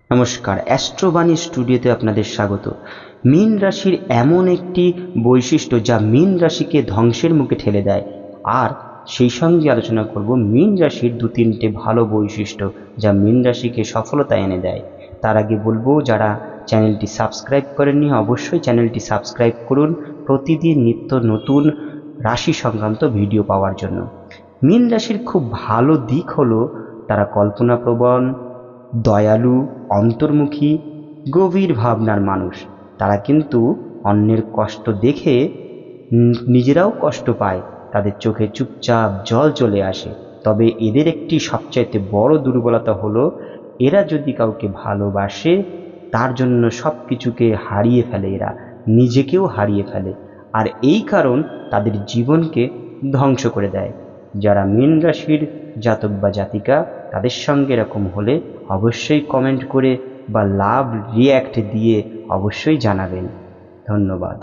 নমস্কার, অ্যাস্ট্রোবাণী স্টুডিওতে আপনাদের স্বাগত। মীন রাশির এমন একটি বৈশিষ্ট্য যা মীন রাশিকে ধ্বংসের মুখে ঠেলে দেয়, আর সেই সঙ্গে আলোচনা করব মীন রাশির 2-3টে ভালো বৈশিষ্ট্য যা মীন রাশিকে সফলতা এনে দেয়। তার আগে বলবো, যারা চ্যানেলটি সাবস্ক্রাইব করেননি অবশ্যই চ্যানেলটি সাবস্ক্রাইব করুন প্রতিদিন নিত্য নতুন রাশি সংক্রান্ত ভিডিও পাওয়ার জন্য। মীন রাশির খুব ভালো দিক হলো তারা কল্পনাপ্রবণ, দয়ালু, অন্তর্মুখী, গভীর ভাবনার মানুষ। তারা কিন্তু অন্যের কষ্ট দেখে নিজেরাও কষ্ট পায়, তাদের চোখে চুপচাপ জল চলে আসে। তবে এদের একটি সবচাইতে বড় দুর্বলতা হলো এরা যদি কাউকে ভালোবাসে তার জন্য সব কিছুকে হারিয়ে ফেলে, এরা নিজেকেও হারিয়ে ফেলে, আর এই কারণ তাদের জীবনকে ধ্বংস করে দেয়। যারা মীন রাশির জাতক বা জাতিকা তাদের সঙ্গে এরকম হলে অবশ্যই কমেন্ট করে বা লাভ রিয়্যাক্ট দিয়ে অবশ্যই জানাবেন। ধন্যবাদ।